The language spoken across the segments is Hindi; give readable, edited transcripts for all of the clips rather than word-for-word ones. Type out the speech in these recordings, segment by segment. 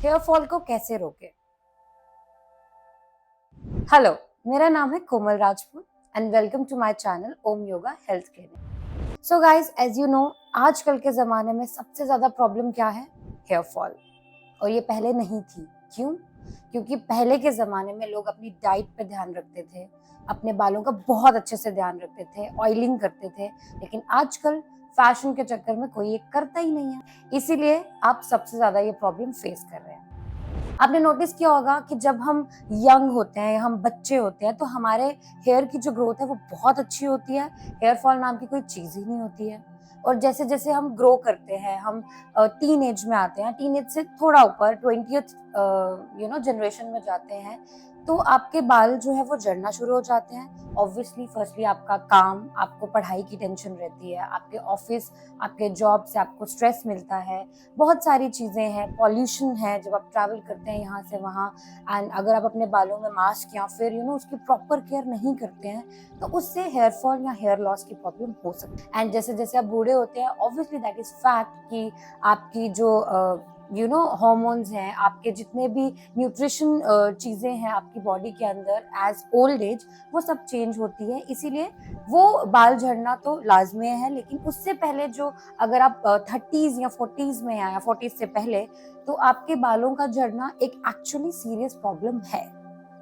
हेयर फॉल को कैसे रोकें? हेलो, मेरा नाम है Komal Rajput and welcome to my channel Om yoga health clinic. So guys, as you know, आजकल के ज़माने में सबसे ज़्यादा प्रॉब्लम क्या है? Hair fall. और ये पहले नहीं थी। क्यों? क्योंकि पहले के ज़माने में लोग अपनी डाइट पे ध्यान रखते थे, अपने बालों का बहुत अच्छे से ध्यान रखते थे, ऑयलिंग करते थे। लेकिन आजकल फैशन के चक्कर में कोई ये करता ही नहीं है। इसीलिए आप सबसे ज़्यादा ये प्रॉब्लम फेस कर रहे हैं। आपने नोटिस किया होगा कि जब हम यंग होते हैं, हम बच्चे होते हैं, तो हमारे हेयर की जो ग्रोथ है वो बहुत अच्छी होती है। हेयर फॉल नाम की कोई चीज़ ही नहीं होती है। और जैसे जैसे हम ग्रो करते हैं, हम टीन एज में आते हैं, टीन एज से थोड़ा ऊपर 20th जनरेशन में जाते हैं, तो आपके बाल जो है वो झड़ना शुरू हो जाते हैं। ऑब्वियसली फर्स्टली आपका काम, आपको पढ़ाई की टेंशन रहती है, आपके ऑफिस, आपके जॉब से आपको स्ट्रेस मिलता है, बहुत सारी चीज़ें हैं, पॉल्यूशन है जब आप ट्रैवल करते हैं यहाँ से वहाँ। एंड अगर आप अपने बालों में मास्क या फिर उसकी प्रॉपर केयर नहीं करते हैं, तो उससे हेयर फॉल या हेयर लॉस की प्रॉब्लम हो सकती है। एंड जैसे जैसे आप बूढ़े होते हैं, ऑब्वियसली दैट इज फैक्ट कि आपकी जो हॉर्मोन्स हैं, आपके जितने भी न्यूट्रिशन चीज़ें हैं आपकी बॉडी के अंदर एज ओल्ड एज, वो सब चेंज होती है। इसीलिए वो बाल झड़ना तो लाजमी है। लेकिन उससे पहले जो, अगर आप 30s या 40s में हैं या 40s से पहले, तो आपके बालों का झड़ना एक एक्चुअली सीरियस प्रॉब्लम है।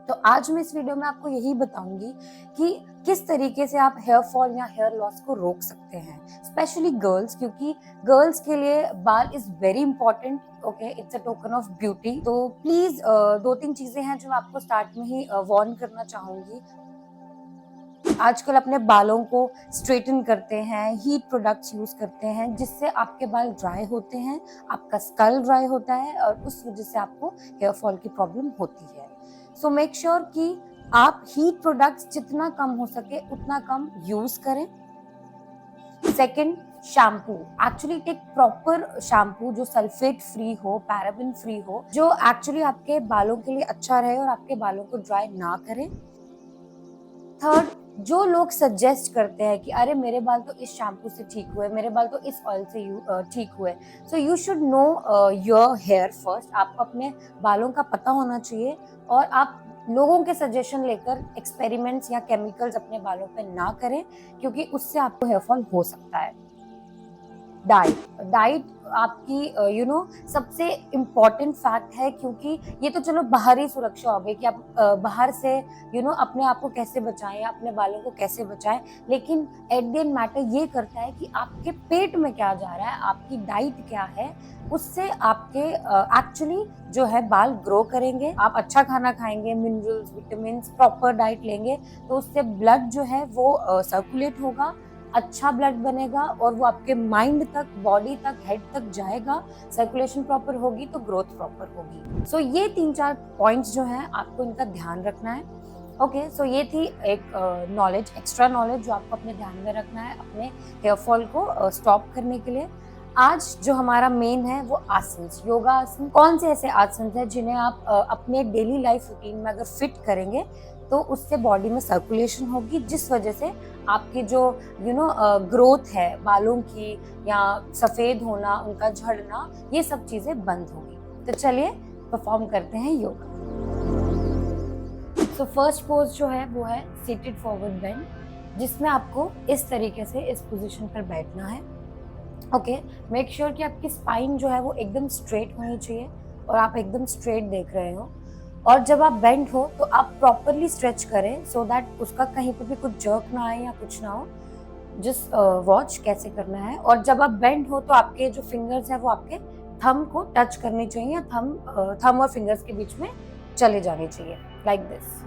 तो आज मैं इस वीडियो में आपको यही बताऊंगी कि किस तरीके से आप हेयर फॉल या हेयर लॉस को रोक सकते हैं, स्पेशली गर्ल्स, क्योंकि गर्ल्स के लिए बाल is very important. Okay, it's a token of beauty. तो प्लीज 2-3 चीजें हैं जो मैं आपको स्टार्ट में ही वार्न करना चाहूंगी। आजकल अपने बालों को स्ट्रेटन करते हैं, हीट प्रोडक्ट्स यूज करते हैं, जिससे आपके बाल ड्राई होते हैं, आपका स्कल ड्राई होता है और उस वजह से आपको हेयर फॉल की प्रॉब्लम होती है। सो मेक श्योर कि आप हीट प्रोडक्ट्स जितना कम हो सके उतना कम यूज करें। Second, shampoo. Actually take proper shampoo जो सल्फेट फ्री हो, पैराबेन फ्री हो, जो एक्चुअली आपके बालों के लिए अच्छा रहे और आपके बालों को ड्राई ना करे। थर्ड, जो लोग सजेस्ट करते हैं कि अरे मेरे बाल तो इस शैम्पू से ठीक हुए, मेरे बाल तो इस ऑयल से ठीक हुए, so you should know your hair first. आपको अपने बालों का पता होना चाहिए और आप लोगों के सजेशन लेकर एक्सपेरिमेंट्स या केमिकल्स अपने बालों पे ना करें, क्योंकि उससे आपको हेयर फॉल हो सकता है। डाइट आपकी सबसे इम्पॉर्टेंट फैक्ट है, क्योंकि ये तो चलो बाहरी सुरक्षा हो गई कि आप बाहर से अपने आप को कैसे बचाएं, अपने बालों को कैसे बचाएं। लेकिन एट द एंड मैटर ये करता है कि आपके पेट में क्या जा रहा है, आपकी डाइट क्या है, उससे आपके एक्चुअली जो है बाल ग्रो करेंगे। आप अच्छा खाना खाएंगे, मिनरल्स, विटामिन, प्रॉपर डाइट लेंगे, तो उससे ब्लड जो है वो सर्कुलेट होगा, अच्छा ब्लड बनेगा और वो आपके माइंड तक, बॉडी तक, हेड तक जाएगा। सर्कुलेशन प्रॉपर होगी तो ग्रोथ प्रॉपर होगी। सो ये 3-4 पॉइंट्स जो हैं आपको इनका ध्यान रखना है। ओके, सो ये थी एक नॉलेज, एक्स्ट्रा नॉलेज जो आपको अपने ध्यान में रखना है अपने हेयर फॉल को स्टॉप करने के लिए। आज जो हमारा मेन है वो आसन, योगा आसन। कौन से ऐसे आसन हैं जिन्हें आप अपने डेली लाइफ रूटीन में अगर फिट करेंगे तो उससे बॉडी में सर्कुलेशन होगी, जिस वजह से आपकी जो ग्रोथ है बालों की या सफ़ेद होना, उनका झड़ना, ये सब चीज़ें बंद होगी। तो चलिए परफॉर्म करते हैं योगा। सो फर्स्ट पोज जो है वो है सीटेड फॉरवर्ड बेंड, जिसमें आपको इस तरीके से इस पोजीशन पर बैठना है। ओके, मेक श्योर कि आपकी स्पाइन जो है वो एकदम स्ट्रेट होनी चाहिए और आप एकदम स्ट्रेट देख रहे हो। और जब आप बेंड हो तो आप प्रॉपरली स्ट्रेच करें, सो दैट उसका कहीं पर भी कुछ जर्क ना आए या कुछ ना हो। जस्ट वॉच कैसे करना है। और जब आप बेंड हो तो आपके जो फिंगर्स हैं वो आपके थंब को टच करने चाहिए या थंब और फिंगर्स के बीच में चले जाने चाहिए, लाइक दिस।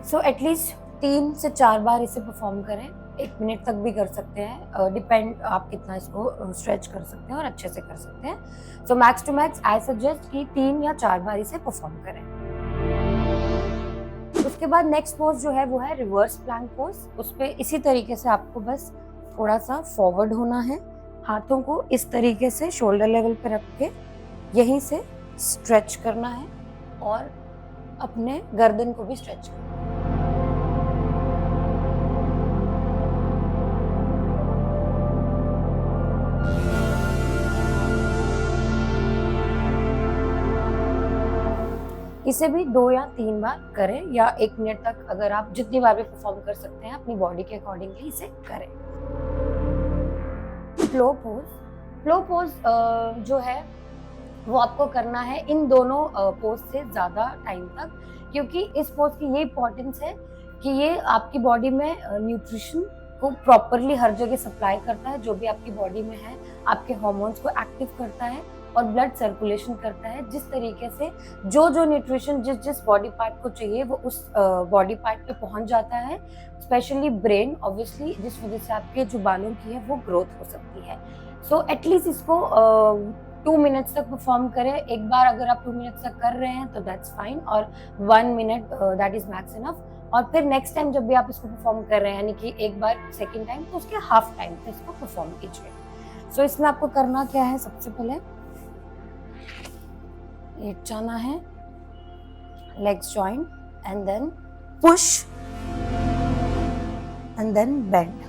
सो एटलीस्ट 3 से 4 बार इसे परफॉर्म करें। 1 मिनट तक भी कर सकते हैं, डिपेंड आप कितना इसको स्ट्रेच कर सकते हैं और अच्छे से कर सकते हैं। So max to max I suggest कि 3 या 4 बार इसे परफॉर्म करें। उसके बाद नेक्स्ट पोज जो है वो है रिवर्स प्लैंक पोज। उस पे इसी तरीके से आपको बस थोड़ा सा फॉरवर्ड होना है, हाथों को इस तरीके से शोल्डर लेवल पे रख के यहीं से स्ट्रेच करना है और अपने गर्दन को भी स्ट्रेच करना है। इसे भी 2 या 3 बार करें या 1 मिनट तक, अगर आप जितनी बार भी परफॉर्म कर सकते हैं अपनी बॉडी के अकॉर्डिंगली इसे करें। फ्लो पोज जो है वो आपको करना है इन दोनों पोज से ज़्यादा टाइम तक, क्योंकि इस पोज की ये इम्पोर्टेंस है कि ये आपकी बॉडी में न्यूट्रिशन को प्रॉपरली हर जगह सप्लाई करता है, जो भी आपकी बॉडी में है, आपके हार्मोन्स को एक्टिव करता है और ब्लड सर्कुलेशन करता है। जिस तरीके से जो न्यूट्रिशन जिस बॉडी पार्ट को चाहिए वो उस बॉडी पार्ट पे पहुंच जाता है, स्पेशली ब्रेन ऑब्वियसली, जिस वजह से आपके जो बालों की है वो ग्रोथ हो सकती है। सो एटलीस्ट इसको 2 मिनट्स तक परफॉर्म करें। एक बार अगर आप 2 मिनट्स तक कर रहे हैं तो दैट्स फाइन, और 1 minute that is max enough. और फिर नेक्स्ट टाइम जब भी आप इसको परफॉर्म कर रहे हैं, यानी कि एक बार सेकेंड टाइम, तो उसके हाफ टाइम पे इसको परफॉर्म कीजिए। सो इसमें आपको करना क्या है, सबसे पहले लेट जाना है, legs join and then push and then bend.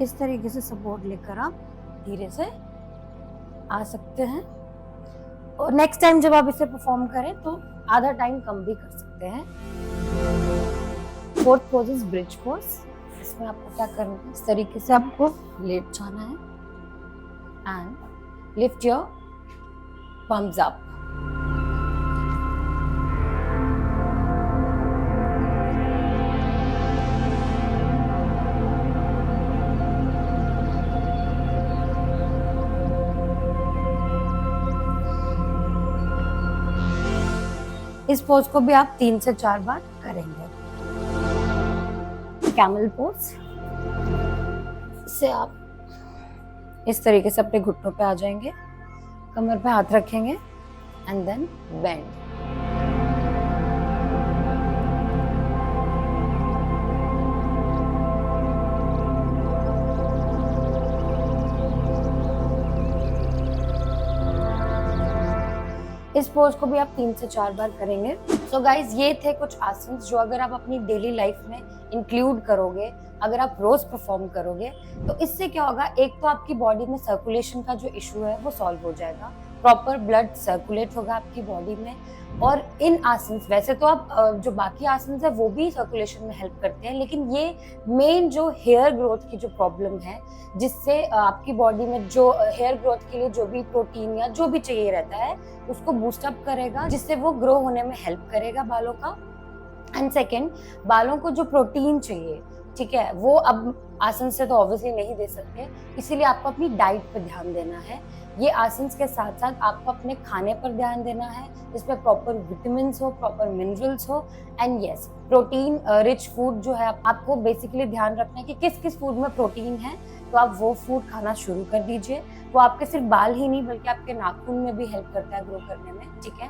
इस तरीके से सपोर्ट लेकर आप धीरे से आ सकते हैं, और नेक्स्ट टाइम जब आप इसे परफॉर्म करें तो आधा टाइम कम भी कर सकते हैं। Fourth pose is bridge pose. इसमें आपको क्या करना है, इस तरीके से आपको लेट जाना है and lift your pumps up. इस पोज को भी आप 3 से 4 बार करेंगे। कैमल पोज, इससे आप इस तरीके से अपने घुटनों पे आ जाएंगे, कमर पे हाथ रखेंगे एंड देन बेंड। इस पोज को भी आप 3 से 4 बार करेंगे। सो गाइज, ये थे कुछ आसन जो अगर आप अपनी डेली लाइफ में इंक्लूड करोगे, अगर आप रोज परफॉर्म करोगे, तो इससे क्या होगा, एक तो आपकी बॉडी में सर्कुलेशन का जो इशू है वो सॉल्व हो जाएगा, प्रॉपर ब्लड सर्कुलेट होगा आपकी बॉडी में। और इन आसन, वैसे तो आप जो बाकी आसन है वो भी सर्कुलेशन में हेल्प करते हैं, लेकिन ये मेन जो हेयर ग्रोथ की जो प्रॉब्लम है, जिससे आपकी बॉडी में जो हेयर ग्रोथ के लिए जो भी प्रोटीन या जो भी चाहिए रहता है उसको बूस्टअप करेगा, जिससे वो ग्रो होने में हेल्प करेगा बालों का। एंड सेकेंड, बालों को जो प्रोटीन चाहिए, ठीक है, वो अब आसन से तो ऑब्वियसली नहीं दे सकते, इसीलिए आपको अपनी डाइट पर ध्यान देना है। ये आसन के साथ साथ आपको अपने खाने पर ध्यान देना है, जिसमें प्रॉपर विटामिन्स हो, प्रॉपर मिनरल्स हो, and yes, protein rich food जो है आपको बेसिकली ध्यान रखना है कि किस किस फूड में प्रोटीन है, तो आप वो फूड खाना शुरू कर दीजिए। वो आपके सिर्फ बाल ही नहीं बल्कि आपके नाखून में भी हेल्प करता है ग्रो करने में, ठीक है।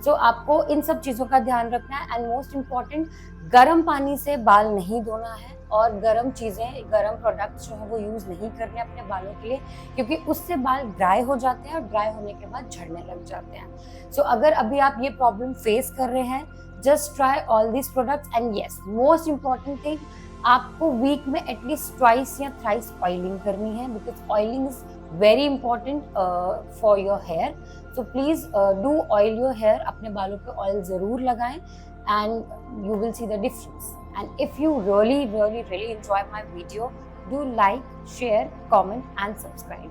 सो आपको इन सब चीज़ों का ध्यान रखना है। एंड मोस्ट इम्पॉर्टेंट, गर्म पानी से बाल नहीं धोना है और गर्म चीज़ें, गर्म प्रोडक्ट्स जो है वो यूज़ नहीं करने अपने बालों के लिए, क्योंकि उससे बाल ड्राई हो जाते हैं और ड्राई होने के बाद झड़ने लग जाते हैं। सो अगर अभी आप ये प्रॉब्लम फेस कर रहे हैं, just try all this products. And yes, most important thing, आपको वीक में एटलीस्ट ट्वाइस या थ्राइस ऑयलिंग करनी है, because oiling is very important for your hair. So please do oil your hair, अपने बालों पे ऑयल जरूर लगाएं and you will see the difference. And if you really enjoy my video, do like, share, comment and subscribe.